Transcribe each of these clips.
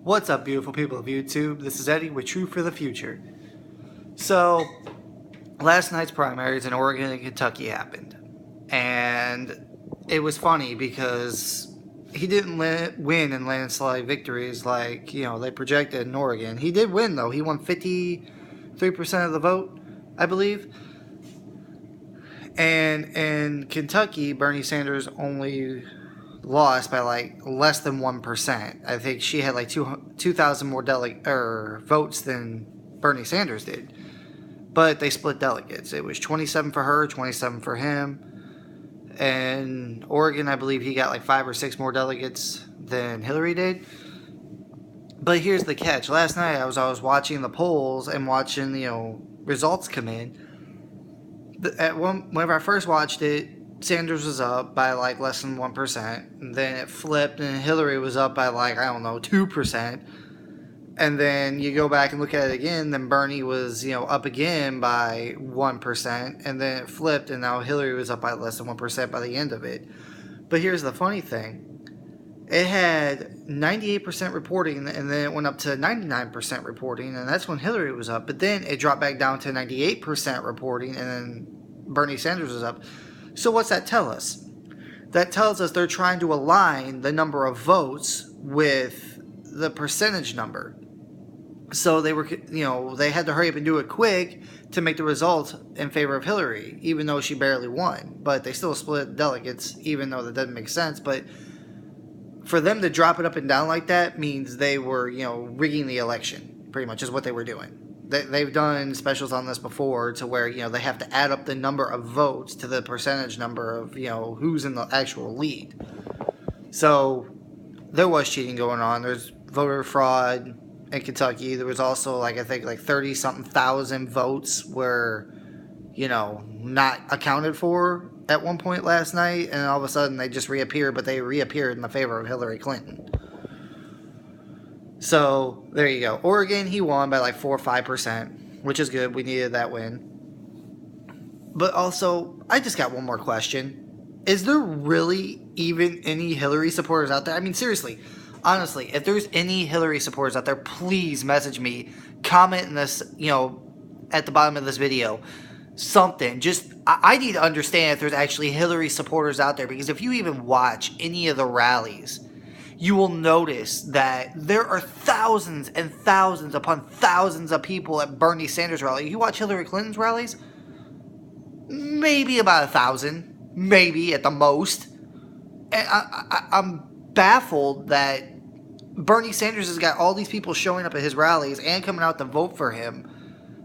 What's up, beautiful people of YouTube? This is Eddie with True for the Future. So, last night's primaries in Oregon and Kentucky happened. And it was funny because he didn't win in landslide victories like, they projected in Oregon. He did win, though. He won 53% of the vote, I believe. And in Kentucky, Bernie Sanders only lost by less than 1%. I think she had 2,000 more votes than Bernie Sanders did. But they split delegates. It was 27 for her, 27 for him. And Oregon, I believe he got 5 or 6 more delegates than Hillary did. But here's the catch. Last night I was watching the polls and watching results come in. Whenever I first watched it, Sanders was up by less than 1%. And then it flipped and Hillary was up by 2%. And then you go back and look at it again, then Bernie was, up again by 1. And then it flipped and now Hillary was up by less than 1% by the end of it. But here's the funny thing. It had 98% reporting and then it went up to 99% reporting. And that's when Hillary was up. But then it dropped back down to 98% reporting and then Bernie Sanders was up. So what's that tell us? That tells us they're trying to align the number of votes with the percentage number. So they were, they had to hurry up and do it quick to make the results in favor of Hillary, even though she barely won. But they still split delegates, even though that doesn't make sense. But for them to drop it up and down like that means they were, rigging the election, pretty much is what they were doing. They've done specials on this before to where, they have to add up the number of votes to the percentage number of, who's in the actual lead. So there was cheating going on. There's voter fraud in Kentucky. There was also, I think 30-something thousand votes were, not accounted for at one point last night. And all of a sudden they just reappeared, but they reappeared in the favor of Hillary Clinton. So, there you go. Oregon, he won by 4 or 5%, which is good. We needed that win. But also, I just got one more question. Is there really even any Hillary supporters out there? I mean, seriously, honestly, if there's any Hillary supporters out there, please message me. Comment in this, at the bottom of this video. Something. Just, I need to understand if there's actually Hillary supporters out there. Because if you even watch any of the rallies, you will notice that there are thousands and thousands upon thousands of people at Bernie Sanders rally. You watch Hillary Clinton's rallies, maybe about 1,000, maybe at the most. And I'm baffled that Bernie Sanders has got all these people showing up at his rallies and coming out to vote for him.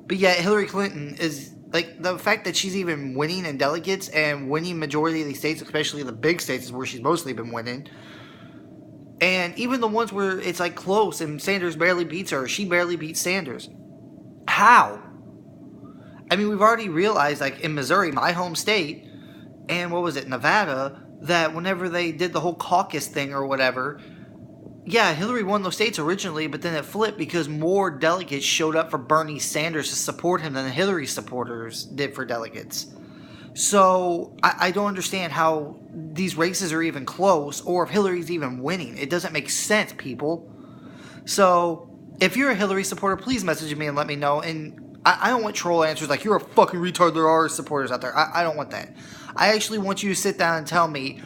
But yet Hillary Clinton is, the fact that she's even winning in delegates and winning majority of these states, especially the big states is where she's mostly been winning. And even the ones where it's close and Sanders barely beats her, she barely beats Sanders. How? I mean, we've already realized, in Missouri, my home state, and Nevada, that whenever they did the whole caucus thing or whatever, yeah, Hillary won those states originally, but then it flipped because more delegates showed up for Bernie Sanders to support him than Hillary supporters did for delegates. So, I don't understand how these races are even close or if Hillary's even winning. It doesn't make sense, people. So, if you're a Hillary supporter, please message me and let me know. And I don't want troll answers you're a fucking retard, there are supporters out there. I don't want that. I actually want you to sit down and tell me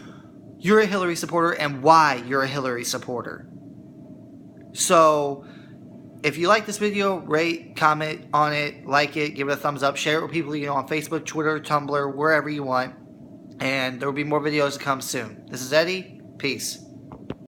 you're a Hillary supporter and why you're a Hillary supporter. So, if you like this video, rate, comment on it, like it, give it a thumbs up, share it with people on Facebook, Twitter, Tumblr, wherever you want. And there will be more videos to come soon. This is Eddie. Peace.